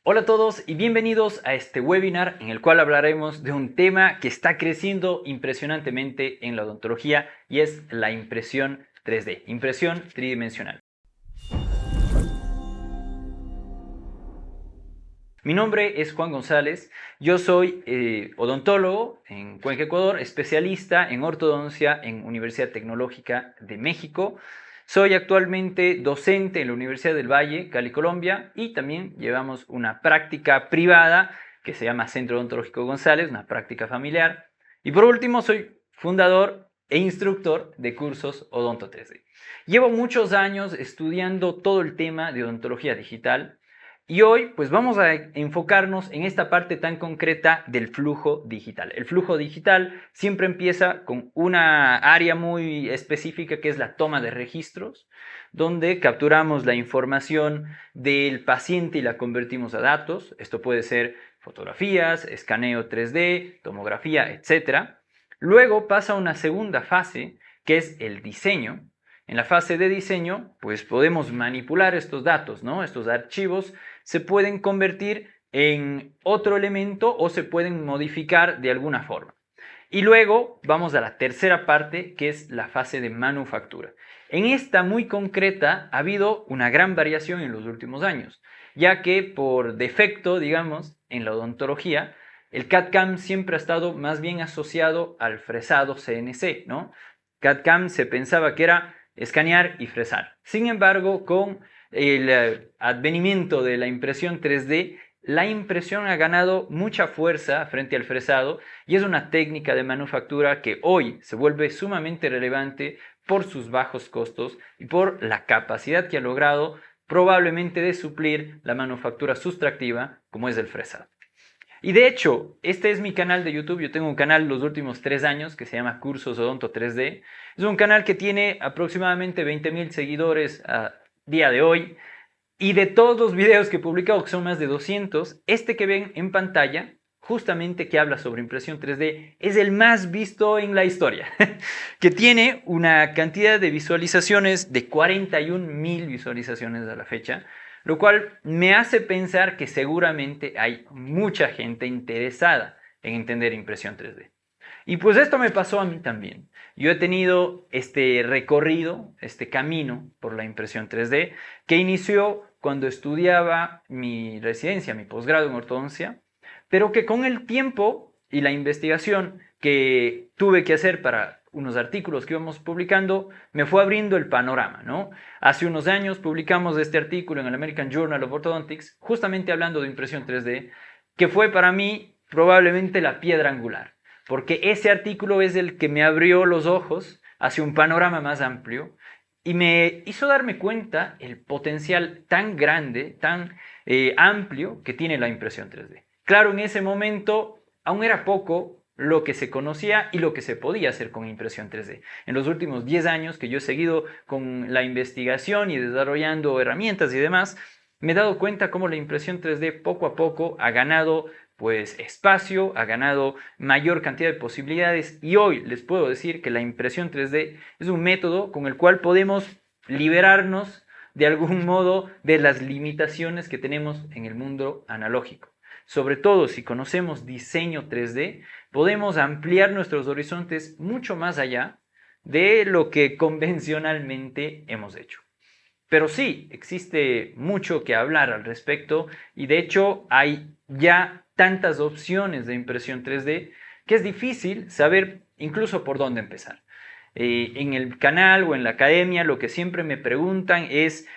Hola a todos y bienvenidos a este webinar en el cual hablaremos de un tema que está creciendo impresionantemente en la odontología y es la impresión 3D, impresión tridimensional. Mi nombre es Juan González, yo soy odontólogo en Cuenca, Ecuador, especialista en ortodoncia en Universidad Tecnológica de México. Soy actualmente docente en la Universidad del Valle, Cali, Colombia, y también llevamos una práctica privada que se llama Centro Odontológico González, una práctica familiar. Y por último, soy fundador e instructor de cursos Odonto 3D. Llevo muchos años estudiando todo el tema de odontología digital. Y hoy pues vamos a enfocarnos en esta parte tan concreta del flujo digital. El flujo digital siempre empieza con una área muy específica que es la toma de registros, donde capturamos la información del paciente y la convertimos a datos. Esto puede ser fotografías, escaneo 3D, tomografía, etc. Luego pasa a una segunda fase que es el diseño. En la fase de diseño, pues podemos manipular estos datos, ¿no? Estos archivos se pueden convertir en otro elemento o se pueden modificar de alguna forma. Y luego vamos a la tercera parte, que es la fase de manufactura. En esta muy concreta ha habido una gran variación en los últimos años, ya que por defecto, digamos, en la odontología, el CAD/CAM siempre ha estado más bien asociado al fresado CNC, ¿no? CAD/CAM se pensaba que era escanear y fresar. Sin embargo, con el advenimiento de la impresión 3D, la impresión ha ganado mucha fuerza frente al fresado y es una técnica de manufactura que hoy se vuelve sumamente relevante por sus bajos costos y por la capacidad que ha logrado probablemente de suplir la manufactura sustractiva como es el fresado. Y de hecho, este es mi canal de YouTube. Yo tengo un canal los últimos 3 años que se llama Cursos Odonto 3D. Es un canal que tiene aproximadamente 20,000 seguidores a día de hoy. Y de todos los videos que he publicado, que son más de 200, este que ven en pantalla, justamente que habla sobre impresión 3D, es el más visto en la historia, que tiene una cantidad de visualizaciones de 41,000 visualizaciones a la fecha, lo cual me hace pensar que seguramente hay mucha gente interesada en entender impresión 3D. Y pues esto me pasó a mí también. Yo he tenido este recorrido, este camino por la impresión 3D, que inició cuando estudiaba mi residencia, mi posgrado en ortodoncia, pero que con el tiempo y la investigación que tuve que hacer para unos artículos que íbamos publicando, me fue abriendo el panorama, ¿no? Hace unos años publicamos este artículo en el American Journal of Orthodontics, justamente hablando de impresión 3D, que fue para mí probablemente la piedra angular, porque ese artículo es el que me abrió los ojos hacia un panorama más amplio y me hizo darme cuenta el potencial tan grande, tan amplio que tiene la impresión 3D. Claro, en ese momento aún era poco lo que se conocía y lo que se podía hacer con impresión 3D. En los últimos 10 años que yo he seguido con la investigación y desarrollando herramientas y demás, me he dado cuenta cómo la impresión 3D poco a poco ha ganado pues espacio, ha ganado mayor cantidad de posibilidades y hoy les puedo decir que la impresión 3D es un método con el cual podemos liberarnos de algún modo de las limitaciones que tenemos en el mundo analógico. Sobre todo si conocemos diseño 3D, podemos ampliar nuestros horizontes mucho más allá de lo que convencionalmente hemos hecho. Pero sí, existe mucho que hablar al respecto y de hecho hay ya tantas opciones de impresión 3D que es difícil saber incluso por dónde empezar. En el canal o en la academia lo que siempre me preguntan es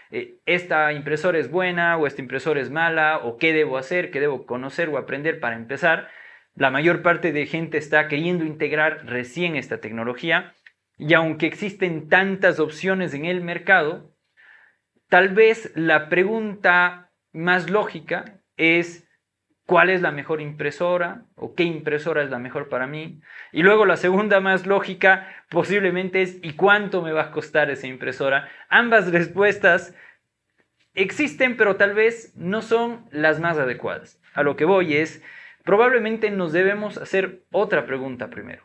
¿esta impresora es buena o esta impresora es mala? ¿O qué debo hacer? ¿Qué debo conocer o aprender para empezar? La mayor parte de gente está queriendo integrar recién esta tecnología y aunque existen tantas opciones en el mercado, tal vez la pregunta más lógica es ¿cuál es la mejor impresora? ¿O qué impresora es la mejor para mí? Y luego la segunda más lógica posiblemente es ¿y cuánto me va a costar esa impresora? Ambas respuestas existen, pero tal vez no son las más adecuadas. A lo que voy es, probablemente nos debemos hacer otra pregunta primero.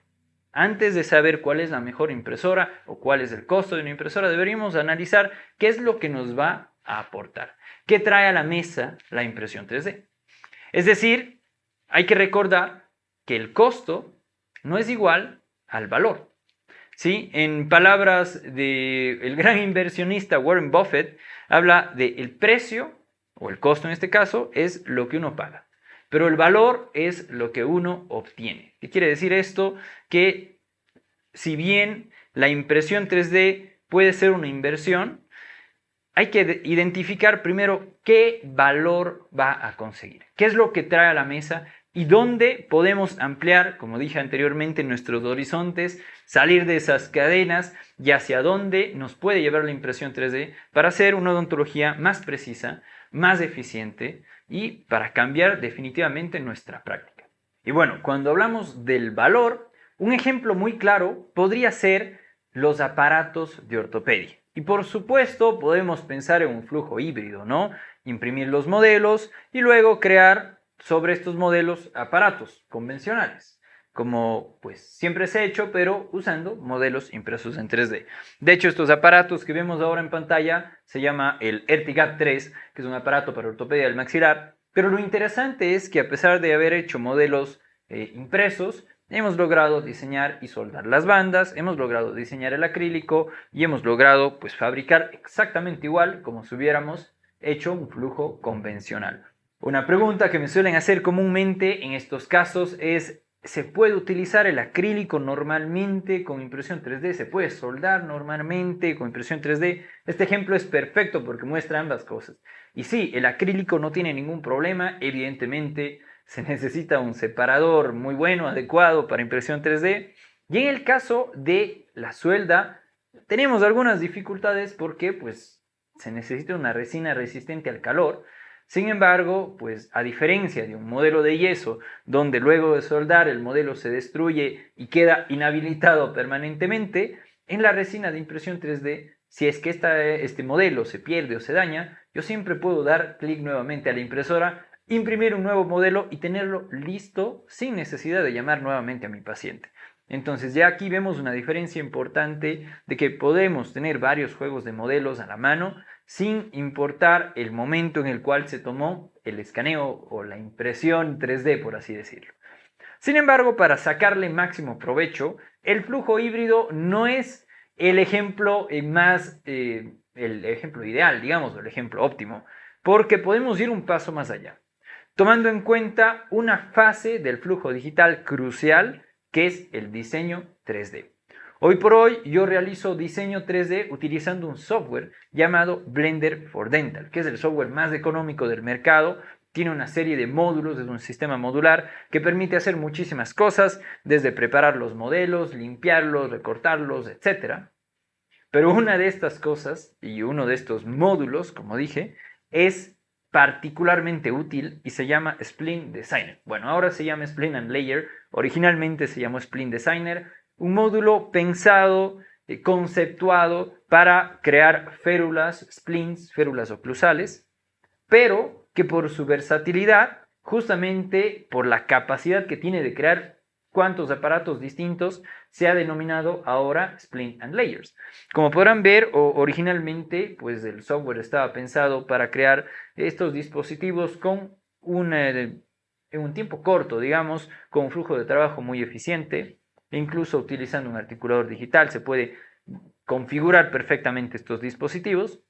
Antes de saber cuál es la mejor impresora o cuál es el costo de una impresora, deberíamos analizar qué es lo que nos va a aportar. ¿Qué trae a la mesa la impresión 3D? Es decir, hay que recordar que el costo no es igual al valor. ¿Sí? En palabras del gran inversionista Warren Buffett, habla de el precio, o el costo en este caso, es lo que uno paga. Pero el valor es lo que uno obtiene. ¿Qué quiere decir esto? Que si bien la impresión 3D puede ser una inversión, hay que identificar primero qué valor va a conseguir, qué es lo que trae a la mesa y dónde podemos ampliar, como dije anteriormente, nuestros horizontes, salir de esas cadenas y hacia dónde nos puede llevar la impresión 3D para hacer una odontología más precisa, más eficiente y para cambiar definitivamente nuestra práctica. Y bueno, cuando hablamos del valor, un ejemplo muy claro podría ser los aparatos de ortopedia. Y por supuesto podemos pensar en un flujo híbrido, ¿no? Imprimir los modelos y luego crear sobre estos modelos aparatos convencionales, como pues siempre se ha hecho, pero usando modelos impresos en 3D. De hecho, estos aparatos que vemos ahora en pantalla se llama el Ertigat 3, que es un aparato para ortopedia del maxilar, pero lo interesante es que a pesar de haber hecho modelos impresos, hemos logrado diseñar y soldar las bandas, hemos logrado diseñar el acrílico y hemos logrado pues fabricar exactamente igual como si hubiéramos hecho un flujo convencional. Una pregunta que me suelen hacer comúnmente en estos casos es: ¿se puede utilizar el acrílico normalmente con impresión 3D? ¿Se puede soldar normalmente con impresión 3D? Este ejemplo es perfecto porque muestra ambas cosas. Y sí, el acrílico no tiene ningún problema, evidentemente se necesita un separador muy bueno, adecuado para impresión 3D. Y en el caso de la suelda, tenemos algunas dificultades porque pues, se necesita una resina resistente al calor. Sin embargo, pues a diferencia de un modelo de yeso, donde luego de soldar el modelo se destruye y queda inhabilitado permanentemente, en la resina de impresión 3D, si es que este modelo se pierde o se daña, yo siempre puedo dar clic nuevamente a la impresora, imprimir un nuevo modelo y tenerlo listo sin necesidad de llamar nuevamente a mi paciente. Entonces ya aquí vemos una diferencia importante de que podemos tener varios juegos de modelos a la mano sin importar el momento en el cual se tomó el escaneo o la impresión 3D, por así decirlo. Sin embargo, para sacarle máximo provecho, el flujo híbrido no es el ejemplo el ejemplo ideal, digamos, el ejemplo óptimo, porque podemos ir un paso más allá, tomando en cuenta una fase del flujo digital crucial, que es el diseño 3D. Hoy por hoy yo realizo diseño 3D utilizando un software llamado Blender for Dental, que es el software más económico del mercado. Tiene una serie de módulos, es un sistema modular que permite hacer muchísimas cosas, desde preparar los modelos, limpiarlos, recortarlos, etc. Pero una de estas cosas y uno de estos módulos, como dije, es particularmente útil y se llama Spline Designer. Bueno, ahora se llama Spline and Layer, originalmente se llamó Spline Designer. Un módulo pensado, conceptuado para crear férulas, splines, férulas oclusales, pero que por su versatilidad, justamente por la capacidad que tiene de crear cuantos aparatos distintos, se ha denominado ahora Spline and Layers. Como podrán ver, originalmente pues el software estaba pensado para crear estos dispositivos con en un tiempo corto, digamos, con un flujo de trabajo muy eficiente. Incluso utilizando un articulador digital se puede configurar perfectamente estos dispositivos.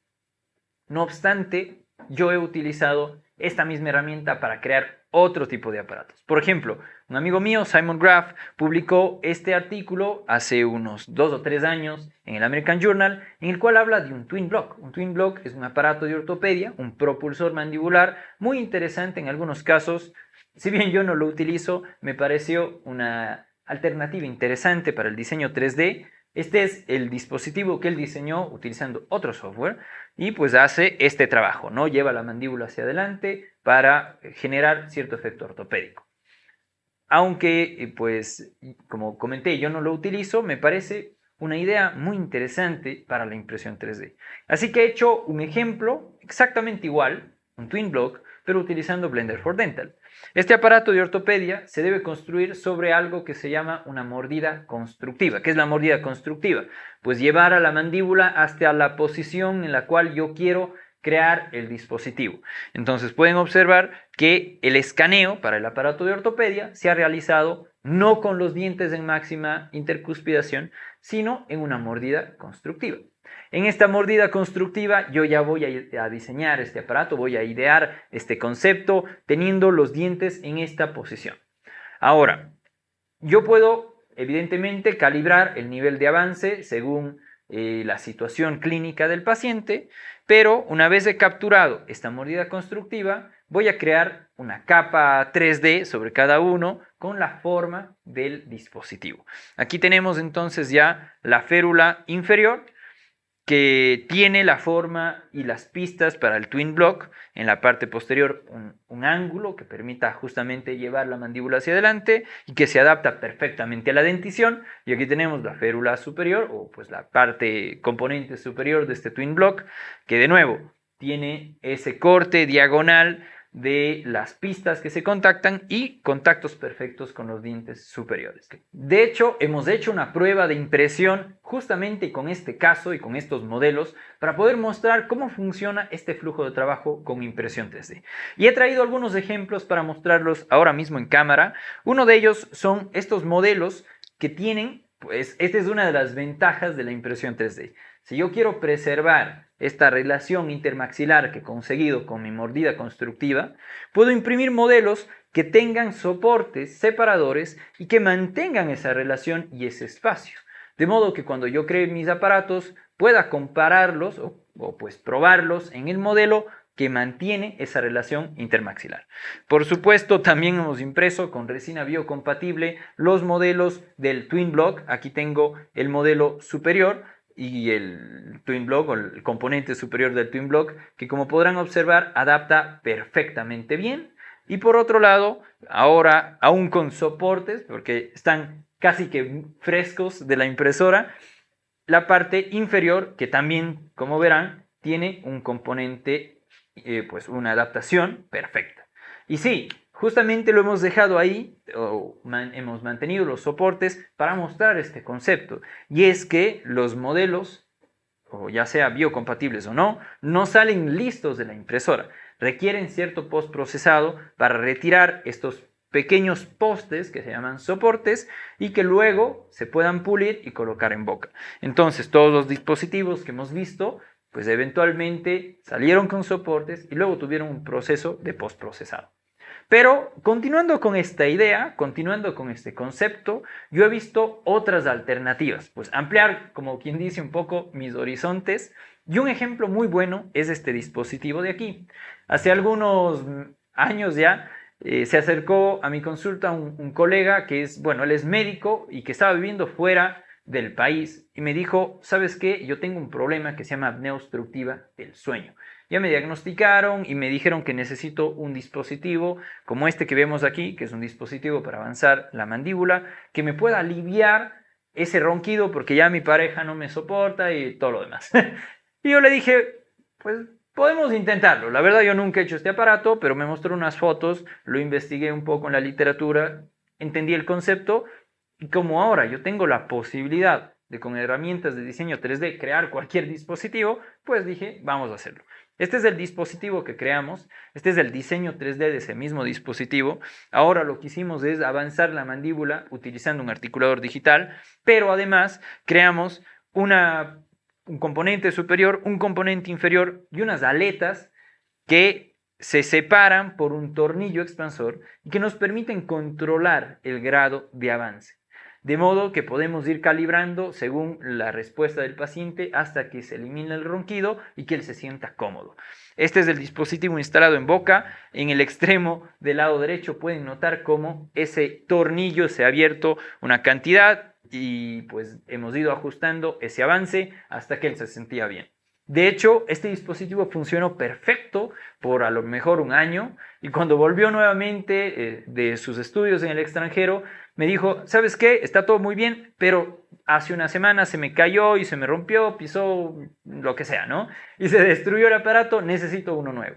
No obstante, yo he utilizado esta misma herramienta para crear otro tipo de aparatos. Por ejemplo, un amigo mío, Simon Graf, publicó este artículo hace unos 2 o 3 años en el American Journal, en el cual habla de un Twin Block. Un Twin Block es un aparato de ortopedia, un propulsor mandibular muy interesante en algunos casos. Si bien yo no lo utilizo, me pareció una alternativa interesante para el diseño 3D. Este es el dispositivo que él diseñó utilizando otro software y pues hace este trabajo, ¿no? Lleva la mandíbula hacia adelante para generar cierto efecto ortopédico. Aunque, pues, como comenté, yo no lo utilizo, me parece una idea muy interesante para la impresión 3D. Así que he hecho un ejemplo exactamente igual, un Twin Block, pero utilizando Blender for Dental. Este aparato de ortopedia se debe construir sobre algo que se llama una mordida constructiva. ¿Qué es la mordida constructiva? Pues llevar a la mandíbula hasta la posición en la cual yo quiero crear el dispositivo. Entonces pueden observar que el escaneo para el aparato de ortopedia se ha realizado no con los dientes en máxima intercuspidación, sino en una mordida constructiva. En esta mordida constructiva yo ya voy a diseñar este aparato, voy a idear este concepto teniendo los dientes en esta posición. Ahora, yo puedo evidentemente calibrar el nivel de avance según la situación clínica del paciente, pero una vez he capturado esta mordida constructiva, voy a crear una capa 3D sobre cada uno con la forma del dispositivo. Aquí tenemos entonces ya la férula inferior, que tiene la forma y las pistas para el twin block. En la parte posterior un ángulo que permita justamente llevar la mandíbula hacia adelante y que se adapta perfectamente a la dentición. Y aquí tenemos la férula superior, o pues la parte componente superior de este twin block, que de nuevo tiene ese corte diagonal de las pistas que se contactan y contactos perfectos con los dientes superiores. De hecho, hemos hecho una prueba de impresión justamente con este caso y con estos modelos para poder mostrar cómo funciona este flujo de trabajo con impresión 3D. Y he traído algunos ejemplos para mostrarlos ahora mismo en cámara. Uno de ellos son estos modelos que tienen, pues esta es una de las ventajas de la impresión 3D. Si yo quiero preservar esta relación intermaxilar que he conseguido con mi mordida constructiva, puedo imprimir modelos que tengan soportes separadores y que mantengan esa relación y ese espacio. De modo que cuando yo cree mis aparatos pueda compararlos o pues probarlos en el modelo que mantiene esa relación intermaxilar. Por supuesto, también hemos impreso con resina biocompatible los modelos del Twin Block. Aquí tengo el modelo superior y el Twin Block, o el componente superior del Twin Block, que como podrán observar adapta perfectamente bien. Y por otro lado, ahora aún con soportes, porque están casi que frescos de la impresora, la parte inferior, que también, como verán, tiene un componente, pues una adaptación perfecta. Y sí, justamente lo hemos dejado ahí, hemos mantenido los soportes para mostrar este concepto. Y es que los modelos, o ya sea biocompatibles o no, no salen listos de la impresora. Requieren cierto postprocesado para retirar estos pequeños postes que se llaman soportes y que luego se puedan pulir y colocar en boca. Entonces, todos los dispositivos que hemos visto, pues eventualmente salieron con soportes y luego tuvieron un proceso de postprocesado. Pero continuando con esta idea, continuando con este concepto, yo he visto otras alternativas, pues ampliar, como quien dice, un poco mis horizontes. Y un ejemplo muy bueno es este dispositivo de aquí. Hace algunos años ya se acercó a mi consulta un colega que es, bueno, él es médico y que estaba viviendo fuera del país y me dijo, ¿sabes qué? Yo tengo un problema que se llama apnea obstructiva del sueño. Ya me diagnosticaron y me dijeron que necesito un dispositivo como este que vemos aquí, que es un dispositivo para avanzar la mandíbula, que me pueda aliviar ese ronquido porque ya mi pareja no me soporta y todo lo demás. Y yo le dije, pues podemos intentarlo. La verdad yo nunca he hecho este aparato, pero me mostró unas fotos, lo investigué un poco en la literatura, entendí el concepto y como ahora yo tengo la posibilidad de con herramientas de diseño 3D crear cualquier dispositivo, pues dije, vamos a hacerlo. Este es el dispositivo que creamos, este es el diseño 3D de ese mismo dispositivo. Ahora lo que hicimos es avanzar la mandíbula utilizando un articulador digital, pero además creamos un componente superior, un componente inferior y unas aletas que se separan por un tornillo expansor y que nos permiten controlar el grado de avance. De modo que podemos ir calibrando según la respuesta del paciente hasta que se elimine el ronquido y que él se sienta cómodo. Este es el dispositivo instalado en boca. En el extremo del lado derecho pueden notar cómo ese tornillo se ha abierto una cantidad y pues hemos ido ajustando ese avance hasta que él se sentía bien. De hecho, este dispositivo funcionó perfecto por a lo mejor un año y cuando volvió nuevamente de sus estudios en el extranjero, me dijo, ¿sabes qué? Está todo muy bien, pero hace una semana se me cayó y se me rompió, pisó, lo que sea, ¿no? Y se destruyó el aparato, necesito uno nuevo.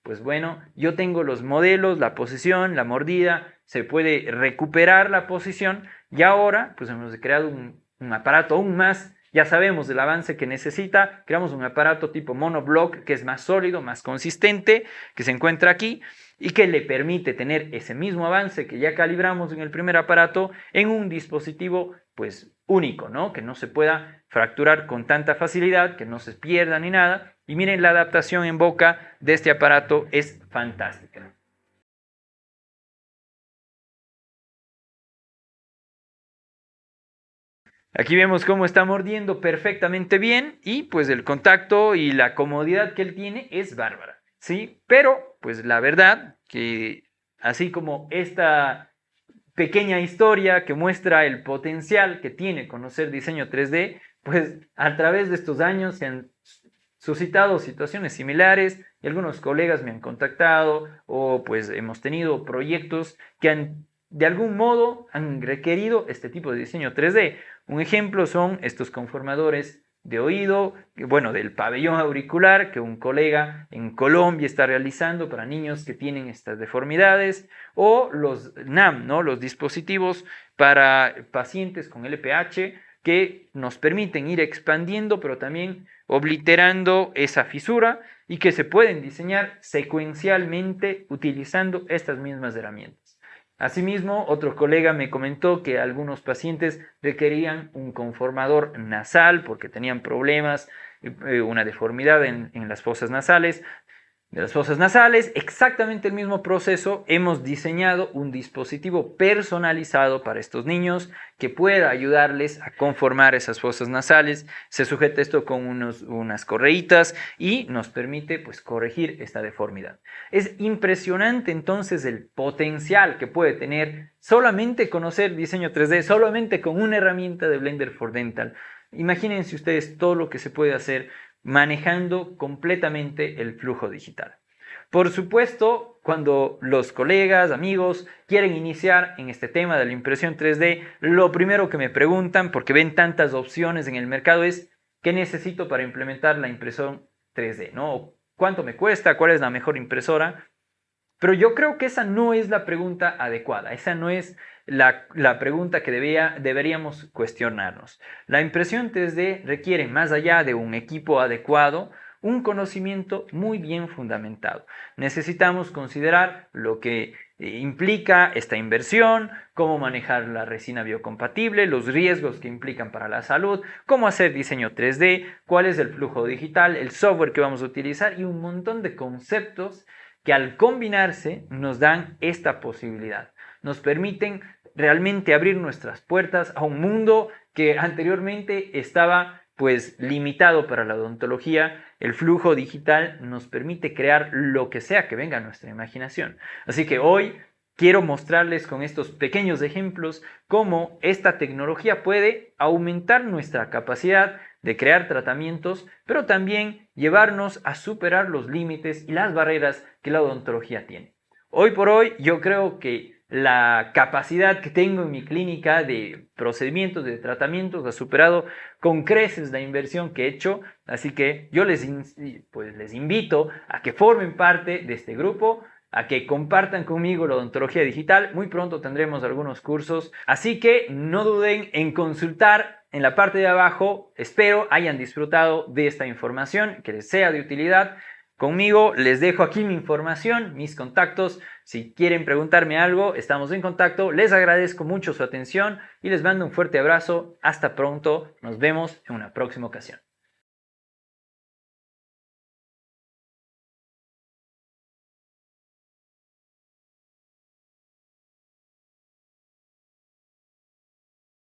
Pues bueno, yo tengo los modelos, la posición, la mordida, se puede recuperar la posición y ahora pues hemos creado un aparato aún más Ya sabemos el avance que necesita, creamos un aparato tipo monoblock que es más sólido, más consistente, que se encuentra aquí y que le permite tener ese mismo avance que ya calibramos en el primer aparato en un dispositivo pues único, ¿no? Que no se pueda fracturar con tanta facilidad, que no se pierda ni nada. Y miren, la adaptación en boca de este aparato es fantástica. Aquí vemos cómo está mordiendo perfectamente bien y pues el contacto y la comodidad que él tiene es bárbara, ¿sí? Pero pues la verdad que así como esta pequeña historia que muestra el potencial que tiene conocer diseño 3D, pues a través de estos años se han suscitado situaciones similares y algunos colegas me han contactado o pues hemos tenido proyectos que han de algún modo han requerido este tipo de diseño 3D. Un ejemplo son estos conformadores de oído, bueno, del pabellón auricular que un colega en Colombia está realizando para niños que tienen estas deformidades, o los NAM, ¿no? Los dispositivos para pacientes con LPH que nos permiten ir expandiendo, pero también obliterando esa fisura y que se pueden diseñar secuencialmente utilizando estas mismas herramientas. Asimismo, otro colega me comentó que algunos pacientes requerían un conformador nasal porque tenían problemas, una deformidad en las fosas nasales. De las fosas nasales, exactamente el mismo proceso, hemos diseñado un dispositivo personalizado para estos niños que pueda ayudarles a conformar esas fosas nasales. Se sujeta esto con unas correitas y nos permite pues corregir esta deformidad. Es impresionante entonces el potencial que puede tener solamente conocer diseño 3D, solamente con una herramienta de Blender for Dental. Imagínense ustedes todo lo que se puede hacer manejando completamente el flujo digital. Por supuesto, cuando los colegas, amigos quieren iniciar en este tema de la impresión 3D, lo primero que me preguntan, porque ven tantas opciones en el mercado, es ¿qué necesito para implementar la impresión 3D? ¿No? ¿Cuánto me cuesta? ¿Cuál es la mejor impresora? Pero yo creo que esa no es la pregunta adecuada, esa no es la pregunta que deberíamos cuestionarnos. La impresión 3D requiere, más allá de un equipo adecuado, un conocimiento muy bien fundamentado. Necesitamos considerar lo que implica esta inversión, cómo manejar la resina biocompatible, los riesgos que implican para la salud, cómo hacer diseño 3D, cuál es el flujo digital, el software que vamos a utilizar y un montón de conceptos que al combinarse nos dan esta posibilidad. Nos permiten realmente abrir nuestras puertas a un mundo que anteriormente estaba pues limitado para la odontología. El flujo digital nos permite crear lo que sea que venga a nuestra imaginación. Así que hoy quiero mostrarles con estos pequeños ejemplos cómo esta tecnología puede aumentar nuestra capacidad de crear tratamientos, pero también llevarnos a superar los límites y las barreras que la odontología tiene. Hoy por hoy yo creo que la capacidad que tengo en mi clínica de procedimientos, de tratamientos, ha superado con creces la inversión que he hecho, así que yo les invito a que formen parte de este grupo, a que compartan conmigo la odontología digital. Muy pronto tendremos algunos cursos, así que no duden en consultar en la parte de abajo. Espero hayan disfrutado de esta información, que les sea de utilidad. Conmigo les dejo aquí mi información, mis contactos. Si quieren preguntarme algo, estamos en contacto. Les agradezco mucho su atención y les mando un fuerte abrazo. Hasta pronto. Nos vemos en una próxima ocasión.